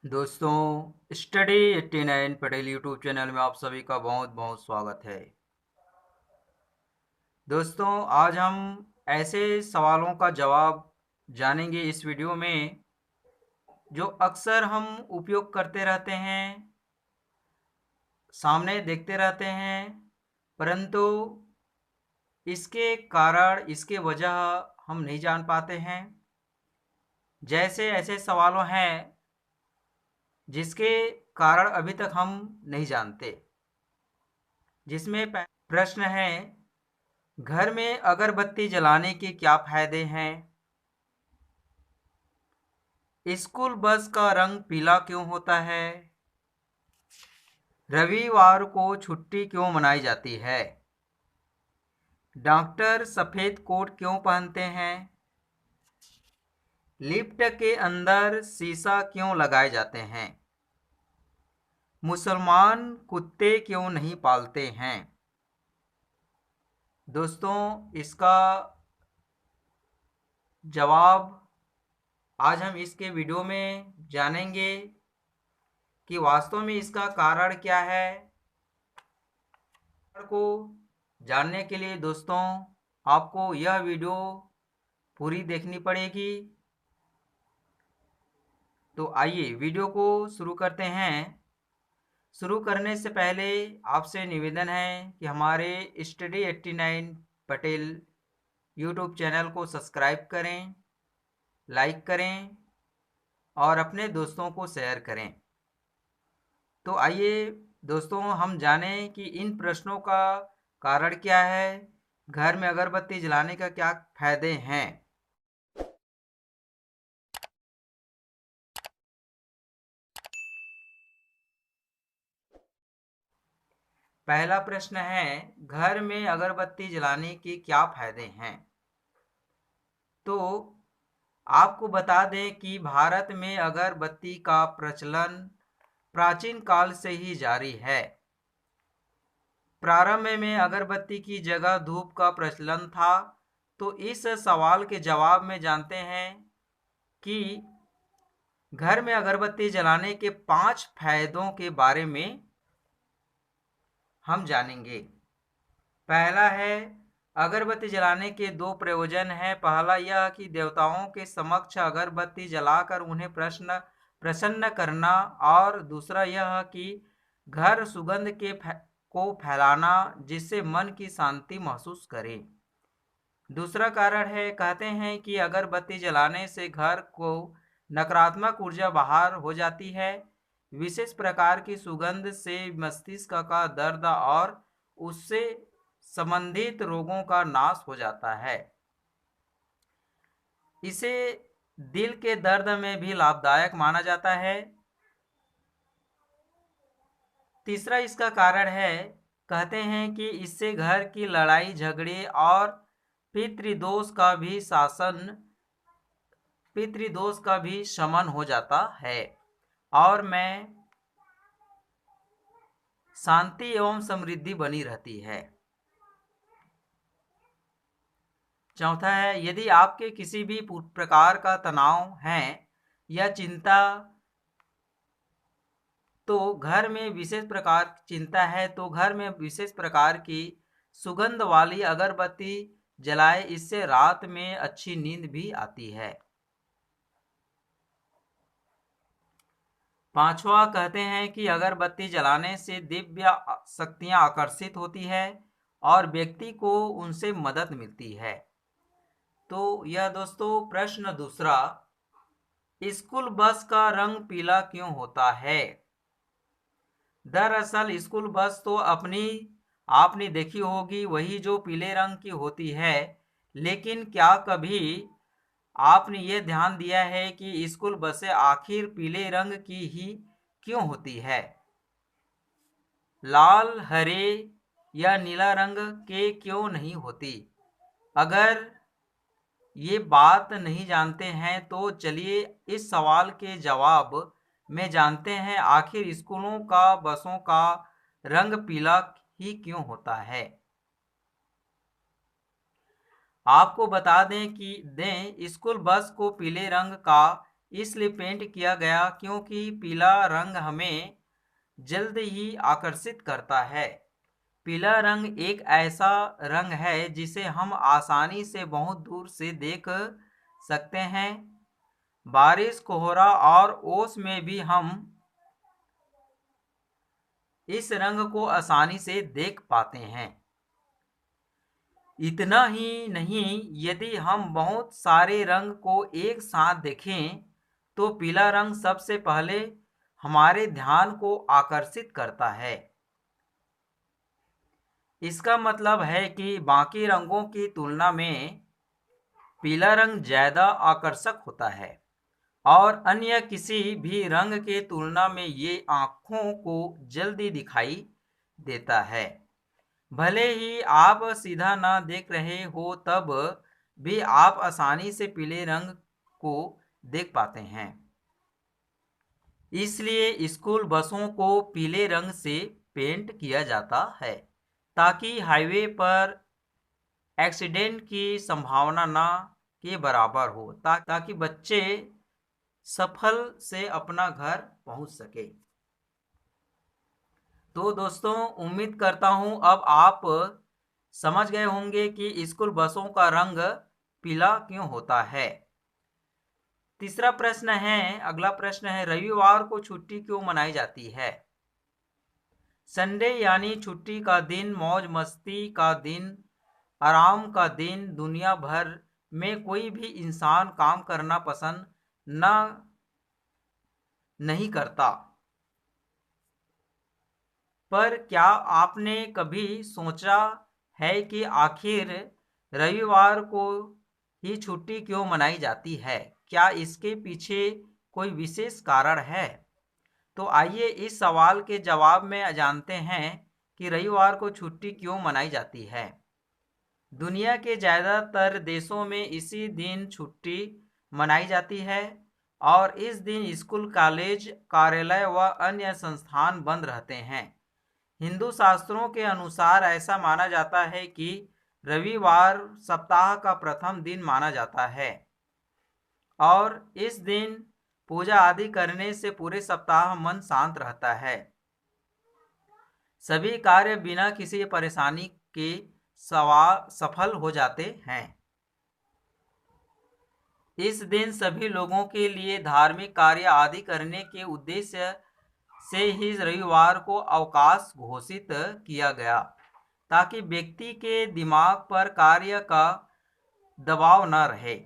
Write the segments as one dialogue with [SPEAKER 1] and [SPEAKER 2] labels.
[SPEAKER 1] दोस्तों, study 89 Patel YouTube channel में आप सभी का बहुत बहुत स्वागत है। दोस्तों, आज हम ऐसे सवालों का जवाब जानेंगे इस वीडियो में जो अक्सर हम उपयोग करते रहते हैं, सामने देखते रहते हैं, परंतु इसके कारण, इसके वजह हम नहीं जान पाते हैं। जैसे ऐसे सवालों हैं जिसके कारण अभी तक हम नहीं जानते। जिसमें प्रश्न है, घर में अगरबत्ती जलाने के क्या फायदे हैं? स्कूल बस का रंग पीला क्यों होता है? रविवार को छुट्टी क्यों मनाई जाती है? डॉक्टर सफेद कोट क्यों पहनते हैं? लिफ्ट के अंदर शीशा क्यों लगाए जाते हैं? मुसलमान कुत्ते क्यों नहीं पालते हैं? दोस्तों, इसका जवाब आज हम इसके वीडियो में जानेंगे कि वास्तव में इसका कारण क्या है। को जानने के लिए दोस्तों आपको यह वीडियो पूरी देखनी पड़ेगी। तो आइए वीडियो को शुरू करते हैं। शुरू करने से पहले आपसे निवेदन है कि हमारे स्टडी 89 पटेल यूट्यूब चैनल को सब्सक्राइब करें, लाइक करें और अपने दोस्तों को शेयर करें। तो आइए दोस्तों हम जानें कि इन प्रश्नों का कारण क्या है, घर में अगरबत्ती जलाने का क्या फायदे हैं। पहला प्रश्न है, घर में अगरबत्ती जलाने के क्या फायदे हैं? तो आपको बता दें कि भारत में अगरबत्ती का प्रचलन प्राचीन काल से ही जारी है। प्रारंभ में अगरबत्ती की जगह धूप का प्रचलन था। तो इस सवाल के जवाब में जानते हैं कि घर में अगरबत्ती जलाने के 5 फायदों के बारे में हम जानेंगे। पहला है, अगरबत्ती जलाने के 2 प्रयोजन हैं। पहला यह कि देवताओं के समक्ष अगरबत्ती जलाकर उन्हें प्रसन्न करना, और दूसरा यह कि घर सुगंध को फैलाना जिससे मन की शांति महसूस करें। दूसरा कारण है, कहते हैं कि अगरबत्ती जलाने से घर को नकारात्मक ऊर्जा बाहर हो जाती है। विशेष प्रकार की सुगंध से मस्तिष्क का दर्द और उससे संबंधित रोगों का नाश हो जाता है। इसे दिल के दर्द में भी लाभदायक माना जाता है। तीसरा इसका कारण है, कहते हैं कि इससे घर की लड़ाई झगड़े और पितृदोष का भी शमन हो जाता है और में शांति एवं समृद्धि बनी रहती है। चौथा है, यदि आपके किसी भी प्रकार का तनाव है या चिंता, तो घर में विशेष प्रकार की सुगंध वाली अगरबत्ती जलाए। इससे रात में अच्छी नींद भी आती है। पांचवा, कहते हैं कि अगरबत्ती जलाने से दिव्य शक्तियां आकर्षित होती है और व्यक्ति को उनसे मदद मिलती है। तो यह दोस्तों प्रश्न दूसरा, स्कूल बस का रंग पीला क्यों होता है? दरअसल स्कूल बस तो आपने देखी होगी, वही जो पीले रंग की होती है। लेकिन क्या कभी आपने ये ध्यान दिया है कि स्कूल बसें आखिर पीले रंग की ही क्यों होती है? लाल, हरे या नीला रंग के क्यों नहीं होती? अगर ये बात नहीं जानते हैं तो चलिए इस सवाल के जवाब में जानते हैं, आखिर स्कूलों का बसों का रंग पीला ही क्यों होता है। आपको बता दें स्कूल बस को पीले रंग का इसलिए पेंट किया गया क्योंकि पीला रंग हमें जल्द ही आकर्षित करता है। पीला रंग एक ऐसा रंग है जिसे हम आसानी से बहुत दूर से देख सकते हैं। बारिश, कोहरा और ओस में भी हम इस रंग को आसानी से देख पाते हैं। इतना ही नहीं, यदि हम बहुत सारे रंग को एक साथ देखें तो पीला रंग सबसे पहले हमारे ध्यान को आकर्षित करता है। इसका मतलब है कि बाकी रंगों की तुलना में पीला रंग ज़्यादा आकर्षक होता है और अन्य किसी भी रंग के तुलना में ये आँखों को जल्दी दिखाई देता है। भले ही आप सीधा ना देख रहे हो तब भी आप आसानी से पीले रंग को देख पाते हैं। इसलिए स्कूल बसों को पीले रंग से पेंट किया जाता है ताकि हाईवे पर एक्सीडेंट की संभावना ना के बराबर हो, ताकि बच्चे सफल से अपना घर पहुंच सके। तो दोस्तों, उम्मीद करता हूं अब आप समझ गए होंगे कि स्कूल बसों का रंग पीला क्यों होता है। तीसरा प्रश्न है, अगला प्रश्न है, रविवार को छुट्टी क्यों मनाई जाती है? संडे यानी छुट्टी का दिन, मौज मस्ती का दिन, आराम का दिन। दुनिया भर में कोई भी इंसान काम करना पसंद नहीं करता, पर क्या आपने कभी सोचा है कि आखिर रविवार को ही छुट्टी क्यों मनाई जाती है? क्या इसके पीछे कोई विशेष कारण है? तो आइए इस सवाल के जवाब में जानते हैं कि रविवार को छुट्टी क्यों मनाई जाती है। दुनिया के ज़्यादातर देशों में इसी दिन छुट्टी मनाई जाती है और इस दिन स्कूल, कॉलेज, कार्यालय व अन्य संस्थान बंद रहते हैं। हिंदू शास्त्रों के अनुसार ऐसा माना जाता है कि रविवार सप्ताह का प्रथम दिन माना जाता है और इस दिन पूजा आदि करने से पूरे सप्ताह मन शांत रहता है। सभी कार्य बिना किसी परेशानी के सफल हो जाते हैं। इस दिन सभी लोगों के लिए धार्मिक कार्य आदि करने के उद्देश्य से ही रविवार को अवकाश घोषित किया गया, ताकि व्यक्ति के दिमाग पर कार्य का दबाव न रहे।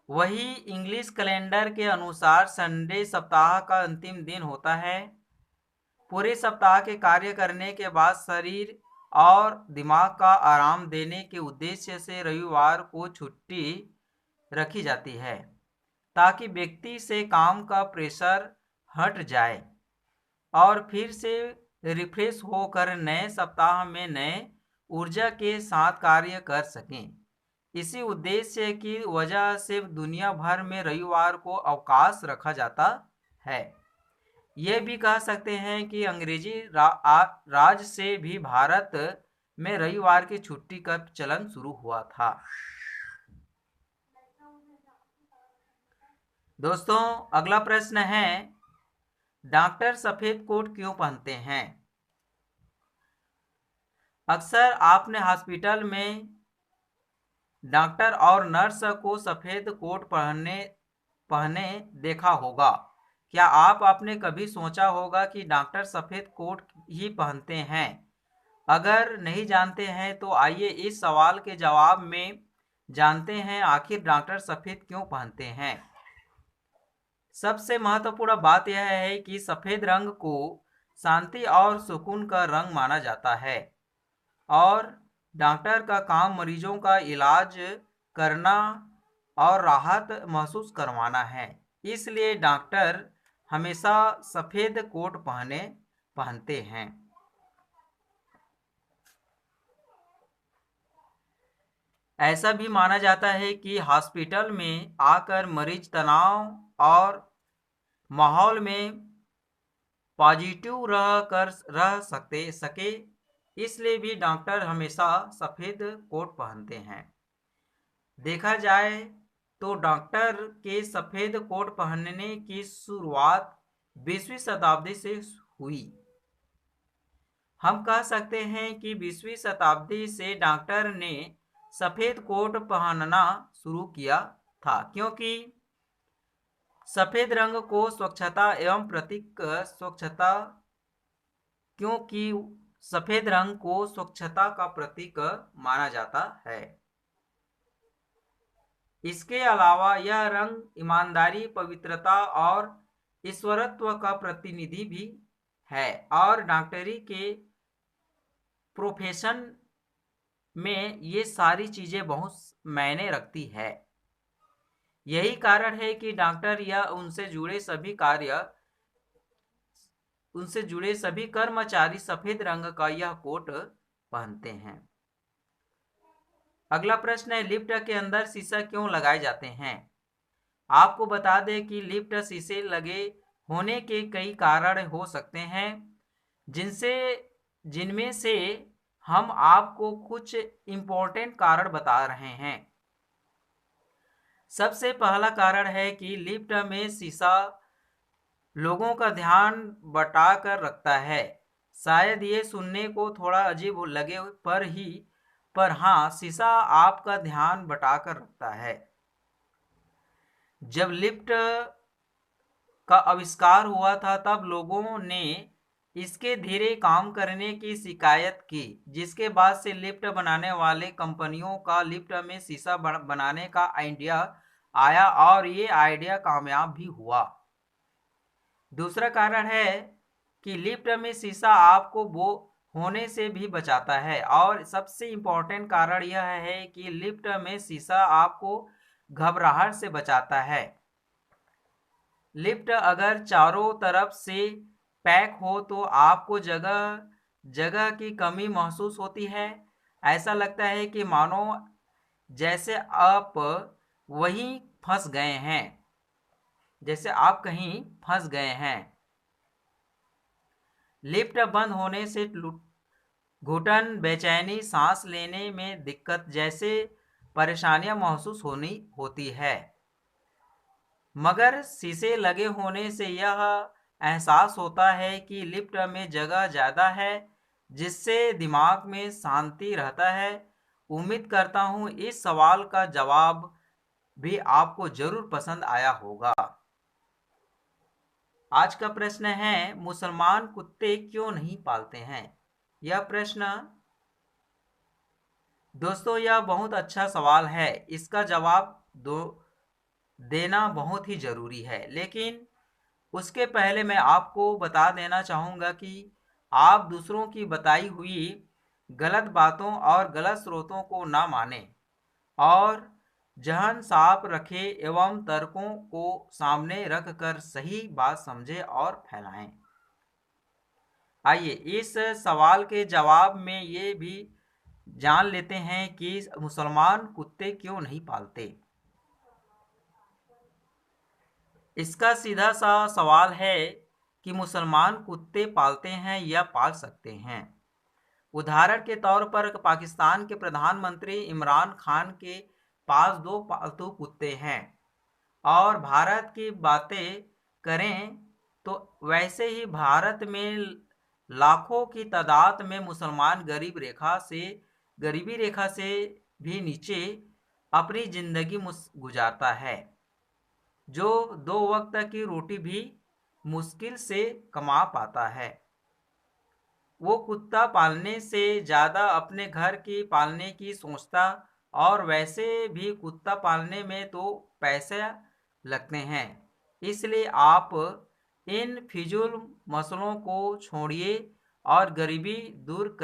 [SPEAKER 1] वही इंग्लिश कैलेंडर के अनुसार संडे सप्ताह का अंतिम दिन होता है। पूरे सप्ताह के कार्य करने के बाद शरीर और दिमाग का आराम देने के उद्देश्य से रविवार को छुट्टी रखी जाती है, ताकि व्यक्ति से काम का प्रेशर हट जाए और फिर से रिफ्रेश होकर नए सप्ताह में नए ऊर्जा के साथ कार्य कर सकें। इसी उद्देश्य की वजह से दुनिया भर में रविवार को अवकाश रखा जाता है। यह भी कह सकते हैं कि अंग्रेजी राज से भी भारत में रविवार की छुट्टी का चलन शुरू हुआ था। दोस्तों, अगला प्रश्न है, डॉक्टर सफेद कोट क्यों पहनते हैं? अक्सर आपने हॉस्पिटल में डॉक्टर और नर्स को सफेद कोट पहने देखा होगा। क्या आपने कभी सोचा होगा कि डॉक्टर सफेद कोट ही पहनते हैं? अगर नहीं जानते हैं तो आइए इस सवाल के जवाब में जानते हैं, आखिर डॉक्टर सफेद क्यों पहनते हैं। सबसे महत्वपूर्ण बात यह है कि सफेद रंग को शांति और सुकून का रंग माना जाता है और डॉक्टर का काम मरीजों का इलाज करना और राहत महसूस करवाना है। इसलिए डॉक्टर हमेशा सफेद कोट पहनते हैं। ऐसा भी माना जाता है कि हॉस्पिटल में आकर मरीज तनाव और माहौल में पॉजिटिव रह सके, इसलिए भी डॉक्टर हमेशा सफ़ेद कोट पहनते हैं। देखा जाए तो डॉक्टर के सफेद कोट पहनने की शुरुआत 20वीं शताब्दी से हुई। हम कह सकते हैं कि 20वीं शताब्दी से डॉक्टर ने सफेद कोट पहनना शुरू किया था, क्योंकि सफेद रंग को स्वच्छता एवं प्रतीक स्वच्छता क्योंकि सफेद रंग को स्वच्छता का प्रतीक माना जाता है। इसके अलावा यह रंग ईमानदारी, पवित्रता और ईश्वरत्व का प्रतिनिधि भी है और डॉक्टरी के प्रोफेशन में ये सारी चीजें बहुत मायने रखती है। यही कारण है कि डॉक्टर या उनसे जुड़े सभी कर्मचारी सफेद रंग का यह कोट पहनते हैं। अगला प्रश्न है, लिफ्ट के अंदर शीशा क्यों लगाए जाते हैं? आपको बता दें कि लिफ्ट शीशे लगे होने के कई कारण हो सकते हैं, जिनमें से हम आपको कुछ इम्पोर्टेंट कारण बता रहे हैं। सबसे पहला कारण है कि लिफ्ट में शीशा लोगों का ध्यान बटा कर रखता है। शायद ये सुनने को थोड़ा अजीब लगे पर हाँ, शीशा आपका ध्यान बटा कर रखता है। जब लिफ्ट का आविष्कार हुआ था तब लोगों ने इसके धीरे काम करने की शिकायत की, जिसके बाद से लिफ्ट बनाने वाले कंपनियों का लिफ्ट में शीशा बनाने का आइडिया आया और ये आइडिया कामयाब भी हुआ। दूसरा कारण है कि लिफ्ट में शीशा आपको वो होने से भी बचाता है और सबसे इम्पोर्टेंट कारण यह है कि लिफ्ट में शीशा आपको घबराहट से बचाता है। लिफ्ट अगर चारों तरफ से पैक हो तो आपको जगह की कमी महसूस होती है। ऐसा लगता है कि मानो जैसे आप वहीं फंस गए हैं, जैसे आप कहीं फंस गए हैं। लिफ्ट बंद होने से घुटन, बेचैनी, सांस लेने में दिक्कत जैसे परेशानियां महसूस होती है। मगर शीशे लगे होने से यह एहसास होता है कि लिफ्ट में जगह ज़्यादा है, जिससे दिमाग में शांति रहता है। उम्मीद करता हूँ इस सवाल का जवाब भी आपको जरूर पसंद आया होगा। आज का प्रश्न है, मुसलमान कुत्ते क्यों नहीं पालते हैं? यह प्रश्न दोस्तों यह बहुत अच्छा सवाल है। इसका जवाब देना बहुत ही जरूरी है, लेकिन उसके पहले मैं आपको बता देना चाहूँगा कि आप दूसरों की बताई हुई गलत बातों और गलत स्रोतों को ना मानें और जहन साफ रखें एवं तर्कों को सामने रख कर सही बात समझें और फैलाएं। आइए इस सवाल के जवाब में ये भी जान लेते हैं कि मुसलमान कुत्ते क्यों नहीं पालते। इसका सीधा सा सवाल है कि मुसलमान कुत्ते पालते हैं या पाल सकते हैं। उदाहरण के तौर पर पाकिस्तान के प्रधानमंत्री इमरान खान के पास 2 पालतू कुत्ते हैं और भारत की बातें करें तो वैसे ही भारत में लाखों की तादाद में मुसलमान गरीबी रेखा से भी नीचे अपनी जिंदगी गुजारता है, जो 2 वक्त की रोटी भी मुश्किल से कमा पाता है। वो कुत्ता पालने से ज़्यादा अपने घर की पालने की सोचता और वैसे भी कुत्ता पालने में तो पैसे लगते हैं। इसलिए आप इन फिजूल मसलों को छोड़िए और गरीबी दूर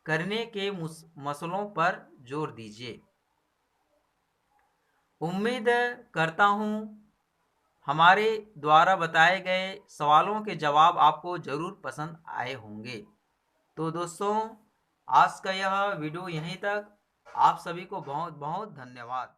[SPEAKER 1] करने के मसलों पर जोर दीजिए। उम्मीद करता हूँ हमारे द्वारा बताए गए सवालों के जवाब आपको ज़रूर पसंद आए होंगे। तो दोस्तों आज का यह वीडियो यहीं तक। आप सभी को बहुत बहुत धन्यवाद।